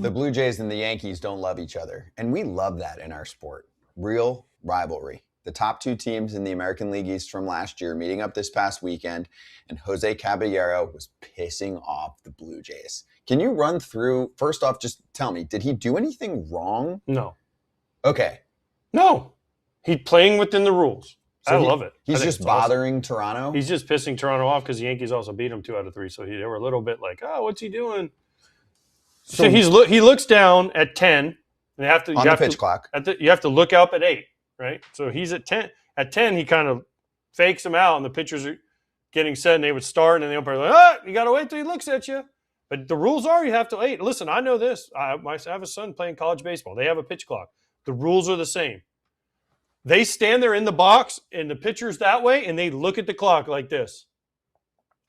The Blue Jays and the Yankees don't love each other, and we love that in our sport. Real rivalry. The top two teams in the American League East from last year meeting up this past weekend, and José Caballero was pissing off the Blue Jays. Can you run through, first off, just tell me, did he do anything wrong? No. Okay. No. He's playing within the rules. So I love it. He's just bothering awesome. Toronto? He's just pissing Toronto off because the Yankees also beat him 2 out of 3, so they were a little bit like, oh, what's he doing? So he looks down at 10. And they have to, on the pitch clock. You have to look up at 8, right? So he's at 10. At 10, he kind of fakes him out, and the pitchers are getting set, and they would start, and the umpire like, you got to wait till he looks at you. But the rules are you have to wait. Listen, I know this. I have a son playing college baseball. They have a pitch clock. The rules are the same. They stand there in the box, and the pitcher's that way, and they look at the clock like this.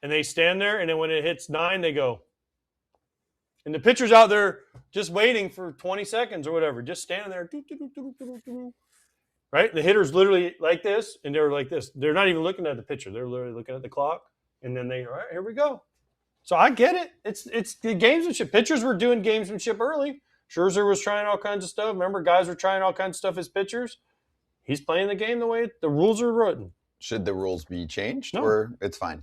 And they stand there, and then when it hits 9, they go. And the pitcher's out there just waiting for 20 seconds or whatever, just standing there. Right? The hitter's literally like this, and they're like this. They're not even looking at the pitcher. They're literally looking at the clock, and then all right, here we go. So I get it. It's the gamesmanship. Pitchers were doing gamesmanship early. Scherzer was trying all kinds of stuff. Remember, guys were trying all kinds of stuff as pitchers. He's playing the game the way the rules are written. Should the rules be changed, no. Or it's fine?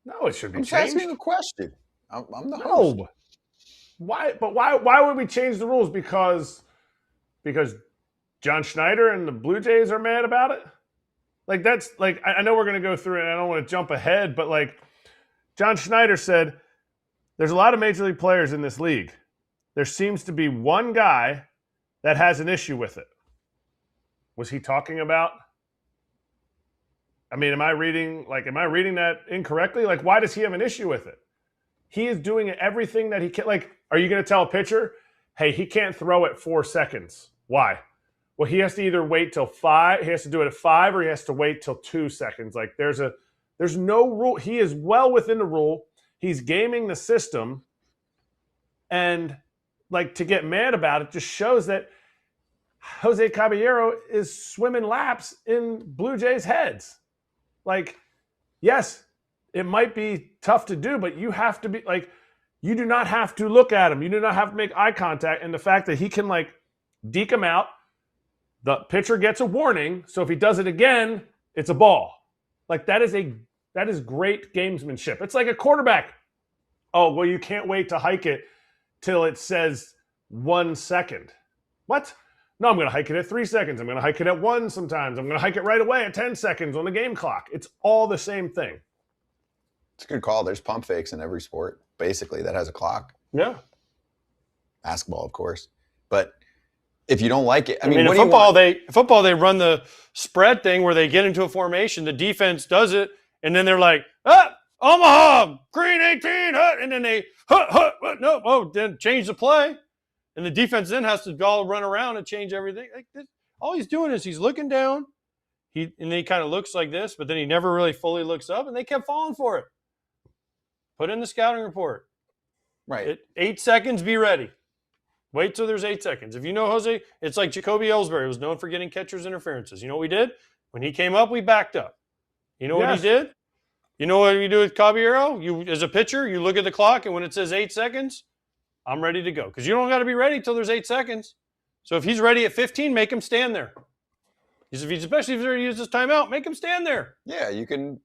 No, it should be changed. I'm asking a question. I'm the host. No. Why? But why would we change the rules? Because John Schneider and the Blue Jays are mad about it? Like, that's like, I know we're going to go through it, and I don't want to jump ahead, but like John Schneider said, there's a lot of major league players in this league. There seems to be one guy that has an issue with it. Was he talking about? I mean, am I reading that incorrectly? Like, why does he have an issue with it? He is doing everything that he can. Like, are you going to tell a pitcher, hey, he can't throw at 4 seconds? Why? Well, he has to either wait till 5. He has to do it at 5, or he has to wait till 2 seconds. Like, there's no rule. He is well within the rule. He's gaming the system. And, like, to get mad about it just shows that José Caballero is swimming laps in Blue Jays' heads. Like, yes, it might be tough to do, but you have to be, like, you do not have to look at him. You do not have to make eye contact. And the fact that he can, like, deke him out, the pitcher gets a warning. So if he does it again, it's a ball. Like, that is great gamesmanship. It's like a quarterback. Oh, well, you can't wait to hike it till it says 1 second. What? No, I'm going to hike it at 3 seconds. I'm going to hike it at 1 sometimes. I'm going to hike it right away at 10 seconds on the game clock. It's all the same thing. It's a good call. There's pump fakes in every sport, basically, that has a clock. Yeah. Basketball, of course. But if you don't like it, I mean, in football, they run the spread thing where they get into a formation. The defense does it, and then they're like, Omaha, green 18, and then they, then change the play. And the defense then has to all run around and change everything. Like, all he's doing is he's looking down. And he kind of looks like this, but then he never really fully looks up, and they kept falling for it. Put in the scouting report. Right. 8 seconds, be ready. Wait till there's 8 seconds. If you know Jose, it's like Jacoby Ellsbury was known for getting catcher's interferences. You know what we did? When he came up, we backed up. You know what he did? You know what you do with Caballero? You, as a pitcher, you look at the clock, and when it says 8 seconds, I'm ready to go. Because you don't got to be ready till there's 8 seconds. So if he's ready at 15, make him stand there. Especially if he's ready to use his timeout, make him stand there. Yeah, you can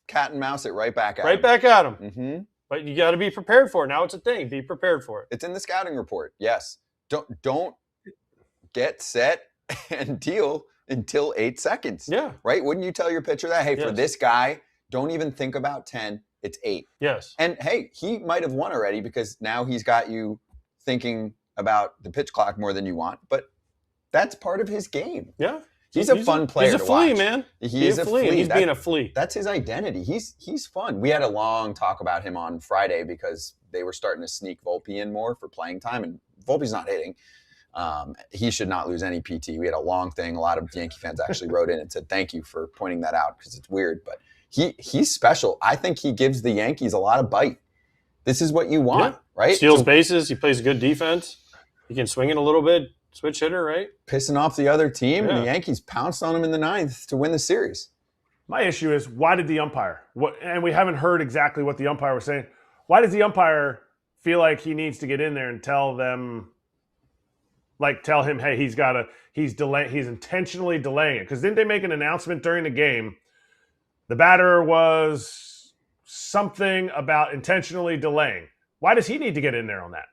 cat and mouse it right back at him. Right back at him. Mm-hmm. But you got to be prepared for it. Now it's a thing. Be prepared for it. It's in the scouting report. Yes. Don't get set and deal until 8 seconds. Yeah. Right? Wouldn't you tell your pitcher that? Hey, for this guy, don't even think about 10. It's 8. Yes. And hey, he might have won already because now he's got you thinking about the pitch clock more than you want. But that's part of his game. Yeah. He's a fun player. He's a flea, man. He's a flea. He's being a flea. That's his identity. He's fun. We had a long talk about him on Friday because they were starting to sneak Volpe in more for playing time, and Volpe's not hitting. He should not lose any PT. We had a long thing. A lot of Yankee fans actually wrote in and said thank you for pointing that out because it's weird, but he's special. I think he gives the Yankees a lot of bite. This is what you want, right? Steals bases. He plays good defense. He can swing it a little bit. Switch hitter, right? Pissing off the other team, and the Yankees pounced on him in the 9th to win the series. My issue is, why did the umpire? And we haven't heard exactly what the umpire was saying. Why does the umpire feel like he needs to get in there and tell them, tell him, hey, he's intentionally delaying it. Because didn't they make an announcement during the game? The batter was something about intentionally delaying. Why does he need to get in there on that?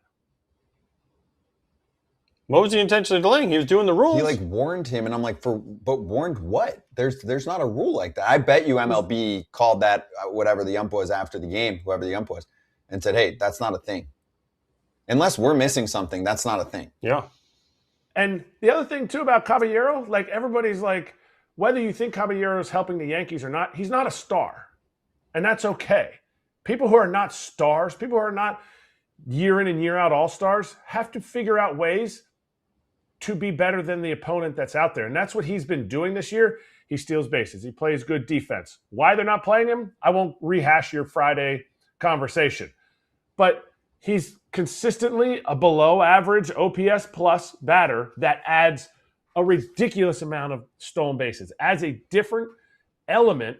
What was he intentionally delaying? He was doing the rules. He warned him, and I'm like, but warned what? There's not a rule like that. I bet you MLB called that whatever the ump was after the game, whoever the ump was, and said, hey, that's not a thing. Unless we're missing something, that's not a thing. Yeah. And the other thing too about Caballero, everybody's like, whether you think Caballero's helping the Yankees or not, he's not a star. And that's okay. People who are not stars, people who are not year in and year out all-stars, have to figure out ways to be better than the opponent that's out there. And that's what he's been doing this year. He steals bases. He plays good defense. Why they're not playing him, I won't rehash your Friday conversation. But he's consistently a below-average OPS plus batter that adds a ridiculous amount of stolen bases, adds a different element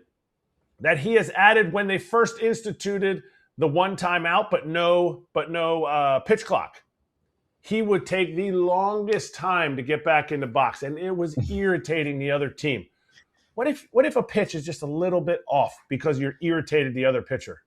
that he has added when they first instituted the one time out, but no pitch clock. He would take the longest time to get back in the box, and it was irritating the other team. What if a pitch is just a little bit off because you're irritated the other pitcher?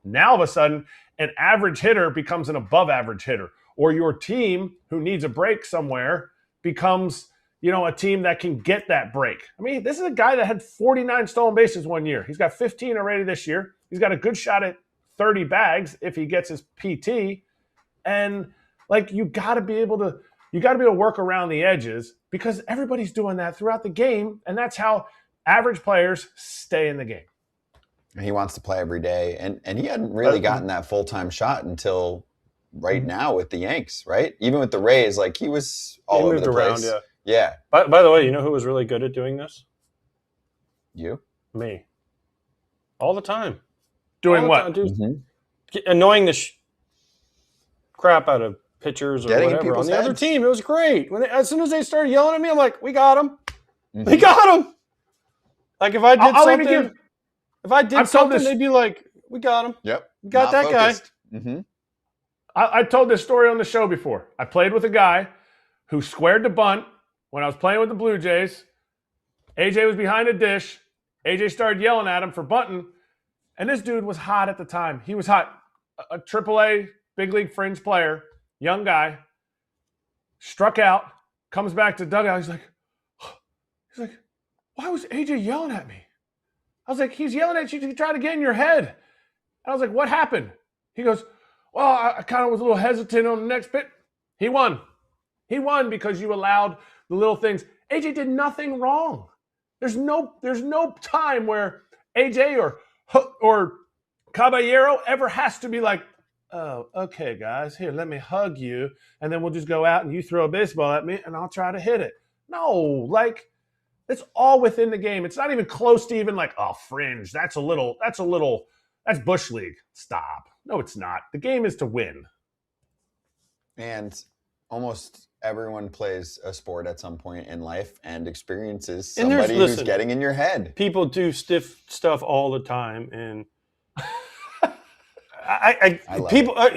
Now, all of a sudden, an average hitter becomes an above-average hitter, or your team, who needs a break somewhere, becomes, a team that can get that break. I mean, this is a guy that had 49 stolen bases one year. He's got 15 already this year. He's got a good shot at 30 bags if he gets his PT. And you got to be able to work around the edges, because everybody's doing that throughout the game, and that's how average players stay in the game. He wants to play every day, and he hadn't really gotten that full-time shot until right now with the Yanks, right? Even with the Rays, he was all over the place. Around, yeah. By the way, you know who was really good at doing this? You? Me. All the time. Doing what? Annoying the crap out of pitchers or Getting whatever on the other heads. team. It was great. As soon as they started yelling at me, I'm like, we got him. We got him. If I did something, they'd be like, we got him. Yep. We got that focused. guy. Mm-hmm. I told this story on the show before. I played with a guy who squared the bunt when I was playing with the Blue Jays. AJ was behind the dish. AJ started yelling at him for bunting. And this dude was hot at the time. He was hot. A AAA big league fringe player, young guy, struck out, comes back to dugout. He's like, why was AJ yelling at me? I was like, he's yelling at you to try to get in your head. And I was like, what happened? He goes, well, I kind of was a little hesitant on the next pitch. He won. He won because you allowed the little things. AJ did nothing wrong. There's no time where AJ or Caballero ever has to be like, oh, okay, guys, here, let me hug you, and then we'll just go out and you throw a baseball at me and I'll try to hit it. No, it's all within the game. It's not even close to even fringe. That's Bush League. Stop. No, it's not. The game is to win. And almost everyone plays a sport at some point in life and experiences somebody who's getting in your head. People do stiff stuff all the time, and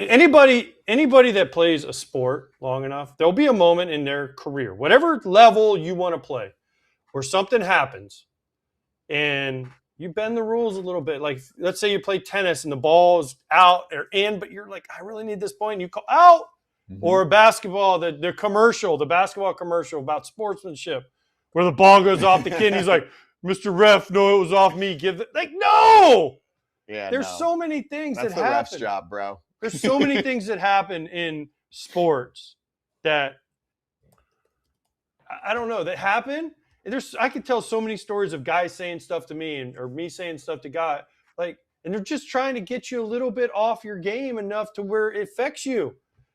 anybody that plays a sport long enough, there'll be a moment in their career, whatever level you want to play, where something happens and you bend the rules a little bit. Let's say you play tennis and the ball is out or in, but you're like, I really need this point, and you call out. Mm-hmm. Or basketball, the basketball commercial about sportsmanship, where the ball goes off the kid and he's like, Mr. Ref, no, it was off me. No! Yeah, there's so many things that happen. That's the ref's job, bro. There's so many things that happen in sports that I don't know, that happen. I could tell so many stories of guys saying stuff to me or me saying stuff to guys, and they're just trying to get you a little bit off your game enough to where it affects you.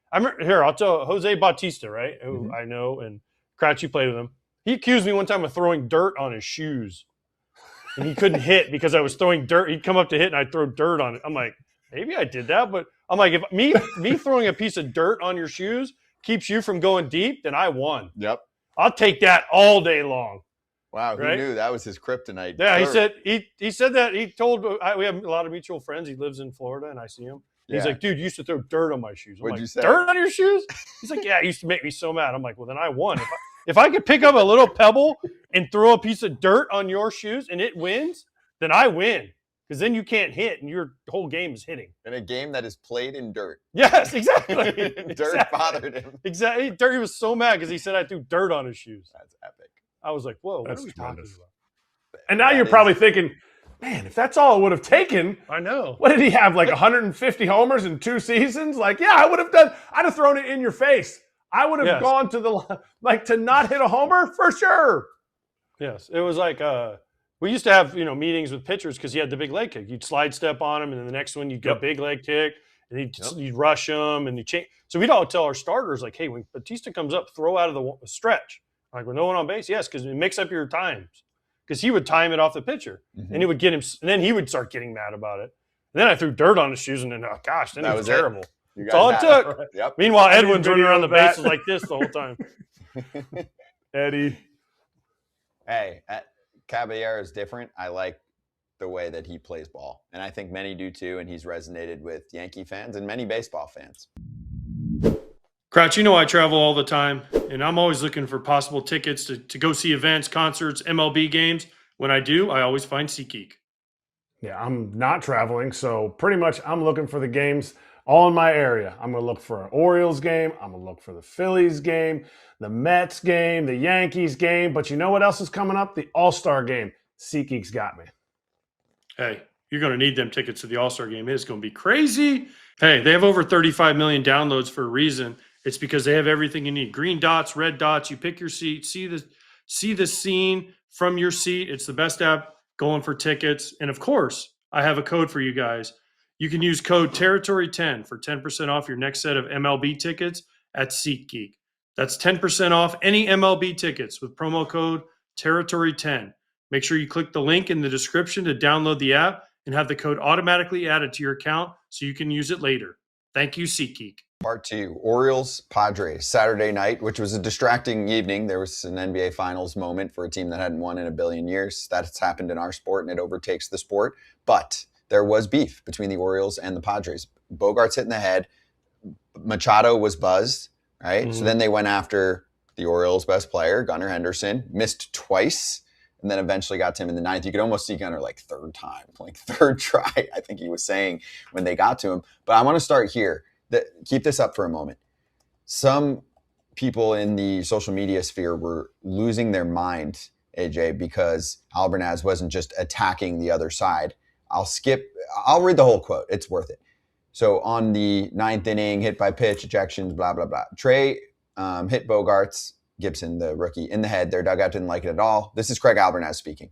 I'll tell Jose Bautista, right? Who I know, and Kratz, you played with him. He accused me one time of throwing dirt on his shoes. And he couldn't hit because I was throwing dirt. He'd come up to hit and I'd throw dirt on it. I'm like, maybe I did that, but I'm like, if me throwing a piece of dirt on your shoes keeps you from going deep, then I won. Yep. I'll take that all day long. Wow, right? Who knew that was his kryptonite? Yeah, dirt. He said that. He told, we have a lot of mutual friends. He lives in Florida and I see him. He's Yeah. like, dude, you used to throw dirt on my shoes. I'm What'd like, you say? dirt on your shoes? He's like, yeah, it used to make me so mad. I'm like, well, then I won. If I could pick up a little pebble and throw a piece of dirt on your shoes and it wins, then I win. Because then you can't hit and your whole game is hitting. In a game that is played in dirt. Yes, exactly. Dirt bothered him. Exactly. Dirt. He was so mad because he said I threw dirt on his shoes. That's epic. I was like, whoa, what That's are we talking tremendous. about? And now you're probably thinking, man, if that's all it would have taken, I know. what did he have, like 150 homers in 2 seasons? Like, yeah, I'd have thrown it in your face. I would have gone to to not hit a homer for sure. Yes. It was like, we used to have, meetings with pitchers because he had the big leg kick. You'd slide step on him, and then the next one you'd get a big leg kick, and you'd rush him, and you change. So we'd all tell our starters, like, hey, when Batista comes up, throw out of the stretch. Like, with no one on base? Yes, because it mix up your times. Because he would time it off the pitcher, and it would get him, and then he would start getting mad about it. And then I threw dirt on his shoes, and then, oh, gosh, then it was terrible. That's all it took. Yep. Meanwhile, Edwin's running around the bases like this the whole time. Eddie. Hey, Caballero is different. I like the way that he plays ball. And I think many do too. And he's resonated with Yankee fans and many baseball fans. Kratz, I travel all the time, and I'm always looking for possible tickets to go see events, concerts, MLB games. When I do, I always find SeatGeek. Yeah, I'm not traveling, so pretty much I'm looking for the games all in my area. I'm going to look for an Orioles game. I'm going to look for the Phillies game, the Mets game, the Yankees game. But you know what else is coming up? The All-Star game. SeatGeek's got me. Hey, you're going to need them tickets to the All-Star game. It's going to be crazy. Hey, they have over 35 million downloads for a reason. It's because they have everything you need. Green dots, red dots. You pick your seat. See the scene from your seat. It's the best app going for tickets. And of course, I have a code for you guys. You can use code Territory10 for 10% off your next set of MLB tickets at SeatGeek. That's 10% off any MLB tickets with promo code Territory10. Make sure you click the link in the description to download the app and have the code automatically added to your account so you can use it later. Thank you, SeatGeek. Part 2, Orioles-Padres, Saturday night, which was a distracting evening. There was an NBA Finals moment for a team that hadn't won in a billion years. That's happened in our sport, and it overtakes the sport. But there was beef between the Orioles and the Padres. Bogaerts hit in the head. Machado was buzzed, right? Mm-hmm. So then they went after the Orioles' best player, Gunnar Henderson, missed twice, and then eventually got to him in the ninth. You could almost see Gunnar third try, I think he was saying when they got to him. But I want to start here. Keep this up for a moment. Some people in the social media sphere were losing their mind, AJ, because Albernaz wasn't just attacking the other side. I'll read the whole quote. It's worth it. So on the ninth inning, hit by pitch, ejections, blah, blah, blah. Trey hit Bogaerts, Gibson, the rookie, in the head. Their dugout didn't like it at all. This is Craig Albernaz speaking.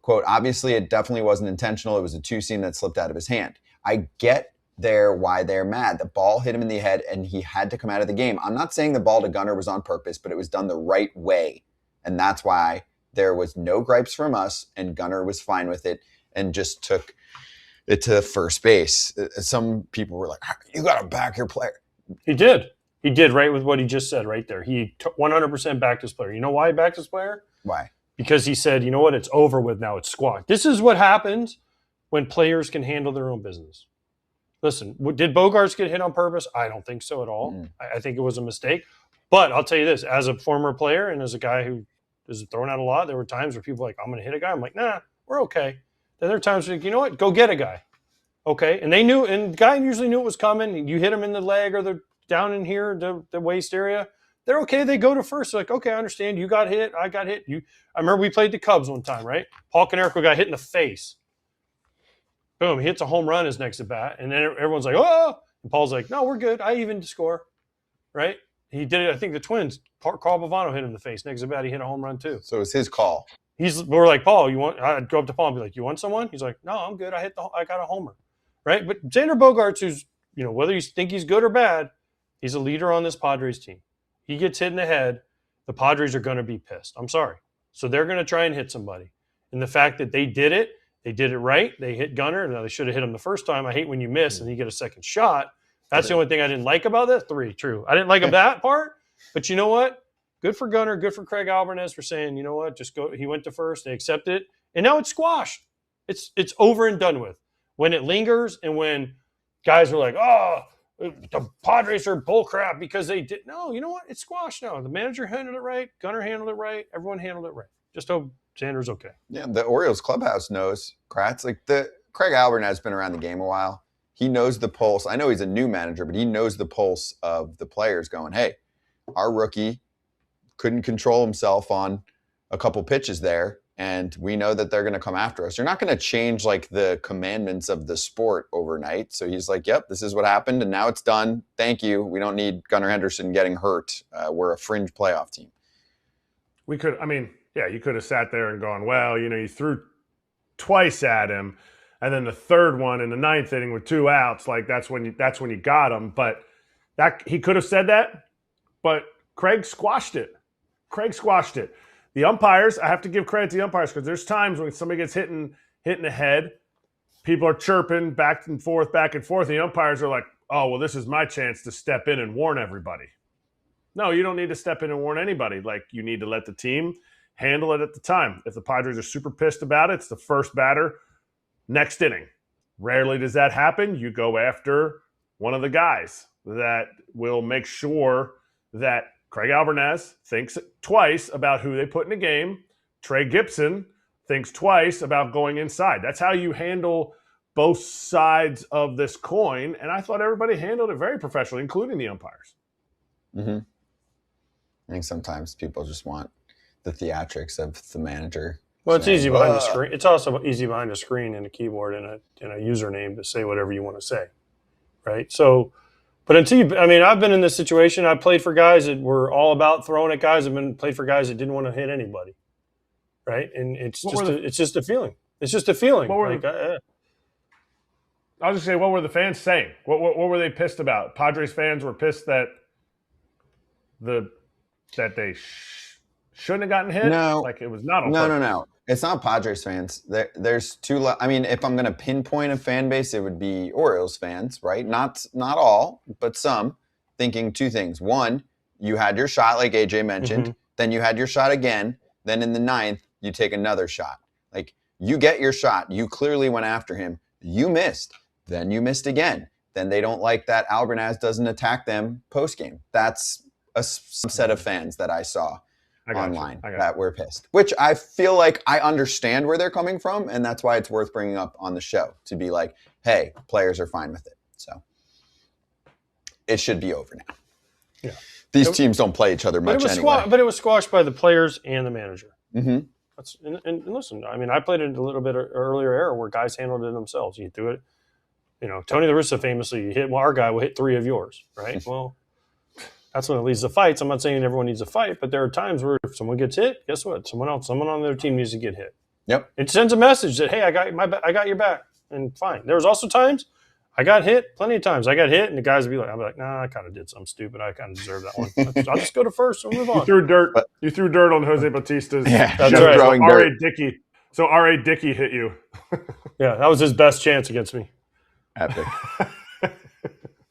Quote, obviously, it definitely wasn't intentional. It was a two-seam that slipped out of his hand. I get why they're mad. The ball hit him in the head, and he had to come out of the game. I'm not saying the ball to Gunnar was on purpose, but it was done the right way. And that's why there was no gripes from us, and Gunnar was fine with it and just took it to first base. Some people were like, you got to back your player. He did. He did, right, with what he just said right there. He 100% backed his player. You know why he backed his player? Why? Because he said, you know what, it's over with now. It's squawk. This is what happens when players can handle their own business. Listen, did Bogaerts get hit on purpose? I don't think so at all. I think it was a mistake. But I'll tell you this, as a former player and as a guy who is thrown out a lot, there were times where people were like, I'm going to hit a guy. I'm like, nah, we're okay. Then there are times where, you know what, go get a guy. Okay. And they knew, and the guy usually knew it was coming. You hit him in the leg or the down in here, the waist area. They're okay. They go to first. They're like, okay, I understand. You got hit. I got hit. I remember we played the Cubs one time, right? Paul Konerko got hit in the face. Boom, he hits a home run his next at bat, and then everyone's like, oh! And Paul's like, no, we're good. I even to score, right? He did it. I think the Twins, Carl Bavano hit him in the face. Next at bat, he hit a home run too. So it's his call. We're like, Paul, you want? I'd go up to Paul and be like, you want someone? He's like, no, I'm good. I got a homer, right? But Xander Bogaerts, who's, whether you think he's good or bad, he's a leader on this Padres team. He gets hit in the head, the Padres are going to be pissed. I'm sorry. So they're going to try and hit somebody. And the fact that they did it right. They hit Gunnar. Now, they should have hit him the first time. I hate when you miss and you get a second shot. That's the only thing I didn't like about that. True. I didn't like that part. But you know what? Good for Gunnar. Good for Craig Albernaz for saying, you know what? Just go. He went to first. They accepted it. And now it's squashed. It's over and done with. When it lingers and when guys were like, oh, the Padres are bullcrap because they did. No, you know what? It's squashed now. The manager handled it right. Gunnar handled it right. Everyone handled it right. Just hope Xander's okay. Yeah, the Orioles clubhouse knows, Kratz. Like Craig Albernaz has been around the game a while. He knows the pulse. I know he's a new manager, but he knows the pulse of the players going, hey, our rookie couldn't control himself on a couple pitches there, and we know that they're going to come after us. You're not going to change like the commandments of the sport overnight. So he's like, yep, this is what happened, and now it's done. Thank you. We don't need Gunnar Henderson getting hurt. We're a fringe playoff team. You could have sat there and gone, well, you threw twice at him, and then the third one in the ninth inning with 2 outs, like that's when you got him. But that he could have said that, but Craig squashed it. The umpires, I have to give credit to the umpires because there's times when somebody gets hit in the head, people are chirping back and forth, and the umpires are like, oh, well, this is my chance to step in and warn everybody. No, you don't need to step in and warn anybody. Like, you need to let the team handle it at the time. If the Padres are super pissed about it, it's the first batter, next inning. Rarely does that happen. You go after one of the guys that will make sure that Craig Albernaz thinks twice about who they put in a game. Trey Gibson thinks twice about going inside. That's how you handle both sides of this coin. And I thought everybody handled it very professionally, including the umpires. Mm-hmm. I think sometimes people just want the theatrics of the manager. Well, it's easy behind the screen. It's also easy behind a screen and a keyboard and a username to say whatever you want to say, right? So, but I've been in this situation. I played for guys that were all about throwing at guys. I've played for guys that didn't want to hit anybody, right? And it's just a feeling. It's just a feeling. I was just saying, what were the fans saying? What were they pissed about? Padres fans were pissed that they shouldn't have gotten hit? No. Like, it was not on No. purpose. It's not Padres fans. There's two. If I'm going to pinpoint a fan base, it would be Orioles fans, right? Not all, but some, thinking two things. One, you had your shot, like AJ mentioned. Mm-hmm. Then you had your shot again. Then in the ninth, you take another shot. Like, you get your shot. You clearly went after him. You missed. Then you missed again. Then they don't like that Albernaz doesn't attack them post-game. That's a subset of fans that I saw online that were pissed, which I feel like I understand where they're coming from, and that's why it's worth bringing up on the show to be like, hey, players are fine with it. So it should be over now. Yeah, these teams don't play each other much anyway. But it was squashed by the players and the manager. Mm-hmm. And listen, I played in a little bit earlier era where guys handled it themselves. You do it, Tony La Russa famously, you hit our guy will hit 3 of yours, right? Well, that's when it leads to fights. I'm not saying everyone needs a fight, but there are times where if someone gets hit, guess what? Someone on their team needs to get hit. Yep. It sends a message that, hey, I got your back, and fine. There was also times I got hit, plenty of times. I got hit, and the guys would be like, I'll be like, nah, I kind of did something stupid. I kind of deserve that one. I'll just go to first and move on. You threw dirt on Jose Bautista's. Yeah, that's right. Throwing dirt. So R.A. Dickey hit you. Yeah, that was his best chance against me. Epic.